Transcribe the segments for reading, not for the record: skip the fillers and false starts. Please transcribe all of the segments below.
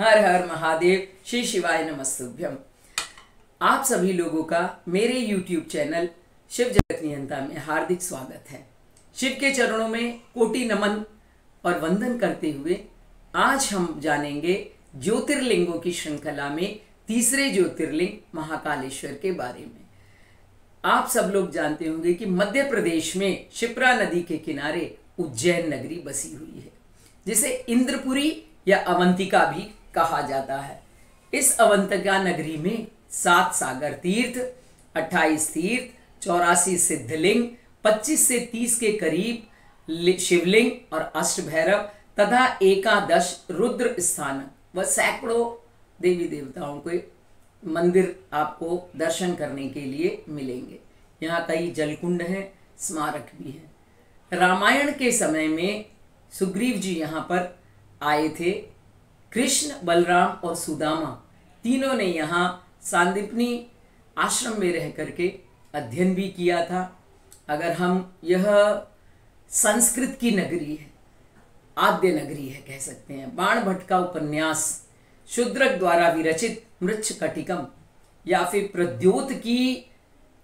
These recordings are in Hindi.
हर हर महादेव, श्री शिवाय नमस्तुभ्यम। आप सभी लोगों का मेरे YouTube चैनल शिव जगत नियंता में हार्दिक स्वागत है। शिव के चरणों में कोटि नमन और वंदन करते हुए आज हम जानेंगे ज्योतिर्लिंगों की श्रृंखला में तीसरे ज्योतिर्लिंग महाकालेश्वर के बारे में। आप सब लोग जानते होंगे कि मध्य प्रदेश में शिप्रा नदी के किनारे उज्जैन नगरी बसी हुई है, जिसे इंद्रपुरी या अवंतिका भी कहा जाता है। इस अवंतिका नगरी में 7 सागर तीर्थ, 28 तीर्थ, 84 सिद्धलिंग, 25 से 30 के करीब शिवलिंग और अष्टभैरव तथा एकादश रुद्र स्थान व सैकड़ों देवी देवताओं के मंदिर आपको दर्शन करने के लिए मिलेंगे। यहाँ कई जलकुंड हैं, स्मारक भी हैं। रामायण के समय में सुग्रीव जी यहाँ पर आए थे। कृष्ण, बलराम और सुदामा तीनों ने यहाँ सांदीपनी आश्रम में रह करके अध्ययन भी किया था। अगर हम यह संस्कृत की नगरी है, आद्य नगरी है कह सकते हैं। बाण भट्ट का उपन्यास शूद्रक द्वारा विरचित मृच्छकटिकम या फिर प्रद्योत की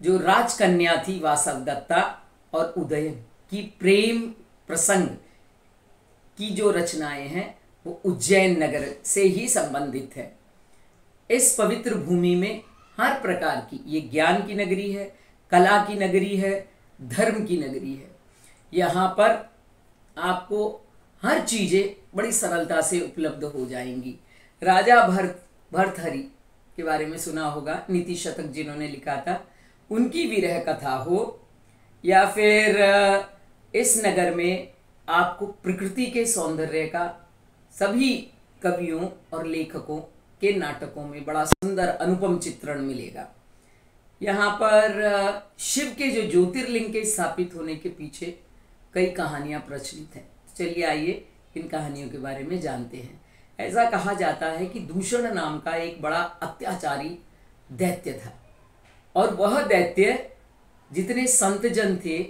जो राजकन्या थी वासवदत्ता और उदयन की प्रेम प्रसंग की जो रचनाएं हैं वो उज्जैन नगर से ही संबंधित है। इस पवित्र भूमि में हर प्रकार की, ये ज्ञान की नगरी है, कला की नगरी है, धर्म की नगरी है। यहाँ पर आपको हर चीजें बड़ी सरलता से उपलब्ध हो जाएंगी। राजा भर्तहरि के बारे में सुना होगा, नीति शतक जिन्होंने लिखा था, उनकी विरह कथा हो या फिर इस नगर में आपको प्रकृति के सौंदर्य का सभी कवियों और लेखकों के नाटकों में बड़ा सुंदर अनुपम चित्रण मिलेगा। यहाँ पर शिव के जो ज्योतिर्लिंग के स्थापित होने के पीछे कई कहानियां प्रचलित हैं। चलिए आइए इन कहानियों के बारे में जानते हैं। ऐसा कहा जाता है कि दूषण नाम का एक बड़ा अत्याचारी दैत्य था और वह दैत्य जितने संत जन थे,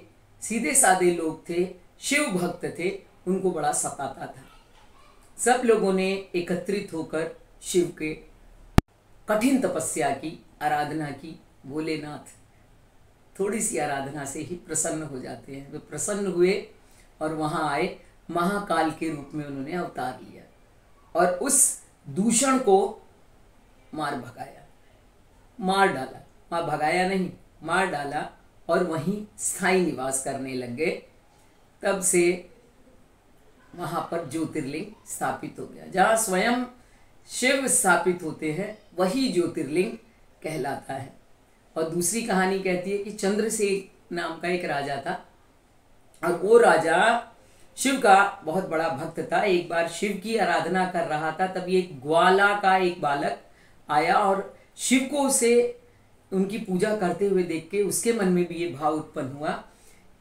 सीधे साधे लोग थे, शिव भक्त थे, उनको बड़ा सताता था। सब लोगों ने एकत्रित होकर शिव के कठिन तपस्या की, आराधना की। भोलेनाथ थोड़ी सी आराधना से ही प्रसन्न हो जाते हैं। वे प्रसन्न हुए और वहां आए, महाकाल के रूप में उन्होंने अवतार लिया और उस दूषण को मार भगाया, मार डाला। मार भगाया नहीं, मार डाला और वहीं स्थायी निवास करने लग गए। तब से वहां पर ज्योतिर्लिंग स्थापित हो गया। जहां स्वयं शिव स्थापित होते हैं वही ज्योतिर्लिंग कहलाता है। और दूसरी कहानी कहती है कि चंद्रसेन नाम का एक राजा था और वो राजा शिव का बहुत बड़ा भक्त था। एक बार शिव की आराधना कर रहा था, तभी एक ग्वाला का एक बालक आया और शिव को उसे उनकी पूजा करते हुए देख के उसके मन में भी ये भाव उत्पन्न हुआ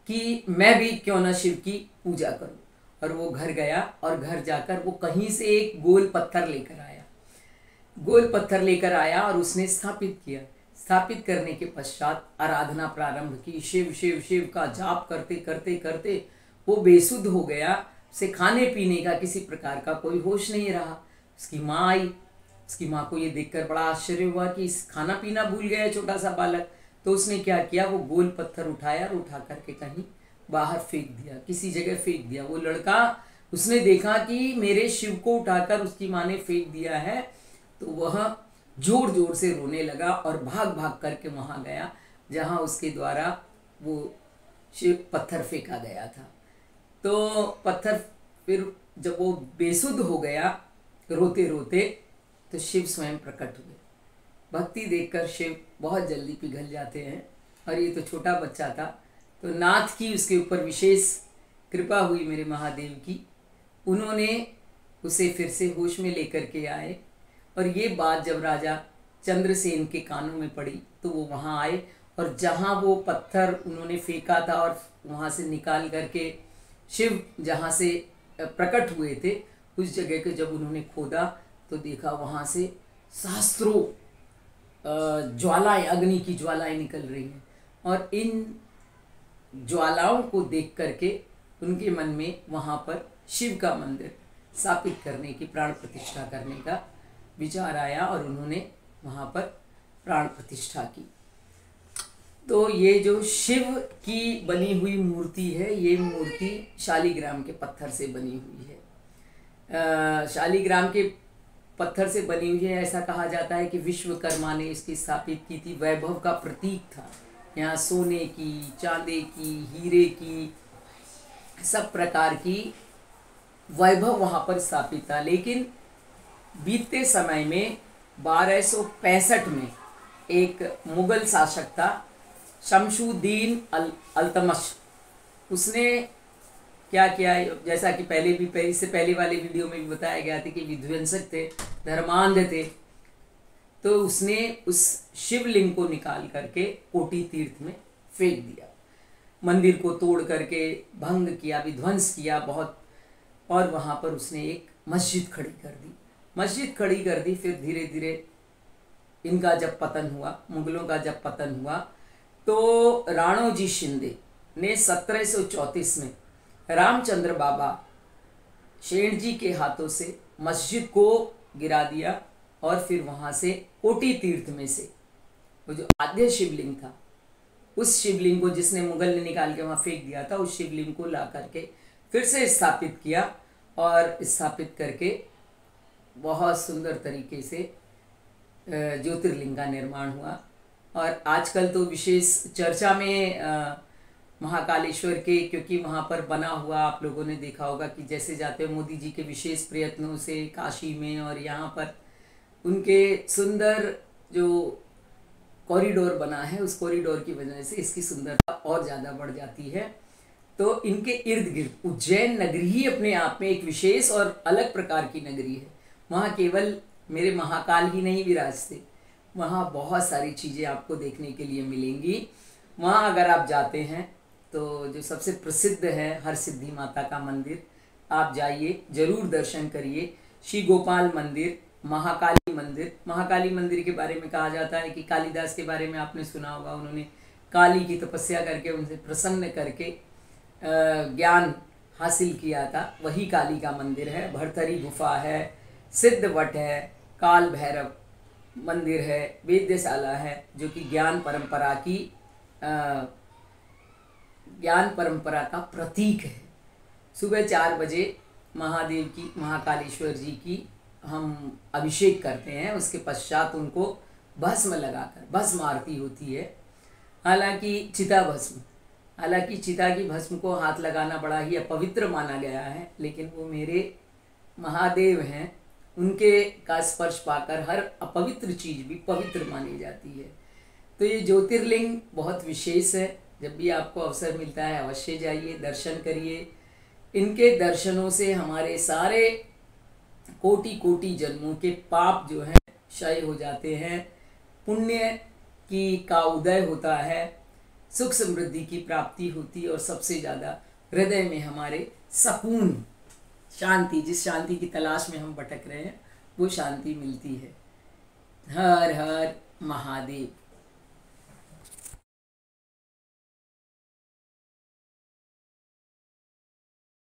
कि मैं भी क्यों ना शिव की पूजा करूं। और वो घर गया और घर जाकर वो कहीं से एक गोल पत्थर लेकर आया। गोल पत्थर लेकर आया और उसने स्थापित किया। स्थापित करने के पश्चात आराधना प्रारंभ की। शिव शिव शिव का जाप करते करते करते वो बेसुध हो गया। उसे खाने पीने का किसी प्रकार का कोई होश नहीं रहा। उसकी माँ आई। उसकी माँ को ये देखकर बड़ा आश्चर्य हुआ कि इस खाना पीना भूल गया छोटा सा बालक। तो उसने क्या किया, वो गोल पत्थर उठाया और उठा करके कहीं बाहर फेंक दिया, किसी जगह फेंक दिया। वो लड़का, उसने देखा कि मेरे शिव को उठाकर उसकी माँ ने फेंक दिया है, तो वह जोर जोर से रोने लगा और भाग भाग करके वहां गया जहां उसके द्वारा वो शिव पत्थर फेंका गया था। तो पत्थर फिर जब वो बेसुध हो गया रोते रोते, तो शिव स्वयं प्रकट हुए। भक्ति देखकर शिव बहुत जल्दी पिघल जाते हैं और ये तो छोटा बच्चा था, तो नाथ की उसके ऊपर विशेष कृपा हुई मेरे महादेव की। उन्होंने उसे फिर से होश में लेकर के आए और ये बात जब राजा चंद्रसेन के कानों में पड़ी तो वो वहाँ आए और जहाँ वो पत्थर उन्होंने फेंका था और वहाँ से निकाल करके शिव जहाँ से प्रकट हुए थे उस जगह को जब उन्होंने खोदा तो देखा वहाँ से सहस्त्रों ज्वालाएं, अग्नि की ज्वालाएं निकल रही हैं। और इन ज्वालाओं को देख करके उनके मन में वहाँ पर शिव का मंदिर स्थापित करने की, प्राण प्रतिष्ठा करने का विचार आया और उन्होंने वहाँ पर प्राण प्रतिष्ठा की। तो ये जो शिव की बनी हुई मूर्ति है, ये मूर्ति शालिग्राम के पत्थर से बनी हुई है। शालिग्राम के पत्थर से बनी हुई है। ऐसा कहा जाता है कि विश्वकर्मा ने इसकी स्थापित की थी, वैभव का प्रतीक था। यहाँ सोने की, चांदी की, हीरे की, सब प्रकार की वैभव वहाँ पर स्थापित था। लेकिन बीतते समय में 1265 में एक मुगल शासक था शमशुद्दीन अल्तमश, उसने क्या किया, जैसा कि इससे पहले वाले वीडियो में भी बताया गया था कि विध्वंसक थे, धर्मांध थे। तो उसने उस शिवलिंग को निकाल करके कोटी तीर्थ में फेंक दिया, मंदिर को तोड़ करके भंग किया, विध्वंस किया बहुत। और वहाँ पर उसने एक मस्जिद खड़ी कर दी। फिर धीरे धीरे इनका जब पतन हुआ, मुगलों का जब पतन हुआ, तो राणोजी शिंदे ने 1734 में रामचंद्र बाबा शेठ जी के हाथों से मस्जिद को गिरा दिया और फिर वहाँ से कोटी तीर्थ में से वो जो आद्य शिवलिंग था, उस शिवलिंग को जिसने मुगल ने निकाल के वहाँ फेंक दिया था, उस शिवलिंग को ला करके फिर से स्थापित किया और स्थापित करके बहुत सुंदर तरीके से ज्योतिर्लिंग का निर्माण हुआ। और आजकल तो विशेष चर्चा में महाकालेश्वर के, क्योंकि वहाँ पर बना हुआ, आप लोगों ने देखा होगा कि जैसे जाते हैं मोदी जी के विशेष प्रयत्नों से काशी में, और यहाँ पर उनके सुंदर जो कॉरिडोर बना है, उस कॉरिडोर की वजह से इसकी सुंदरता और ज़्यादा बढ़ जाती है। तो इनके इर्द गिर्द उज्जैन नगरी ही अपने आप में एक विशेष और अलग प्रकार की नगरी है। वहाँ केवल मेरे महाकाल ही नहीं विराजते, वहाँ बहुत सारी चीज़ें आपको देखने के लिए मिलेंगी। वहाँ अगर आप जाते हैं तो जो सबसे प्रसिद्ध है हरसिद्धि माता का मंदिर, आप जाइए, ज़रूर दर्शन करिए। श्री गोपाल मंदिर, महाकाली मंदिर के बारे में कहा जाता है कि कालिदास के बारे में आपने सुना होगा, उन्होंने काली की तपस्या करके उनसे प्रसन्न करके ज्ञान हासिल किया था। वही काली का मंदिर है। भरथरी गुफा है, सिद्ध वट है, काल भैरव मंदिर है, वेद्यशाला है, जो कि ज्ञान परंपरा का प्रतीक है। सुबह 4 बजे महादेव की, महाकालेश्वर जी की हम अभिषेक करते हैं, उसके पश्चात उनको भस्म लगाकर भस्म आरती होती है। हालांकि चिता की भस्म को हाथ लगाना बड़ा ही अपवित्र माना गया है, लेकिन वो मेरे महादेव हैं, उनके का स्पर्श पाकर हर अपवित्र चीज़ भी पवित्र मानी जाती है। तो ये ज्योतिर्लिंग बहुत विशेष है। जब भी आपको अवसर मिलता है अवश्य जाइए, दर्शन करिए। इनके दर्शनों से हमारे सारे कोटि कोटि जन्मों के पाप जो हैं क्षय हो जाते हैं, पुण्य का उदय होता है, सुख समृद्धि की प्राप्ति होती है, और सबसे ज़्यादा हृदय में हमारे सुकून, शांति, जिस शांति की तलाश में हम भटक रहे हैं, वो शांति मिलती है। हर हर महादेव।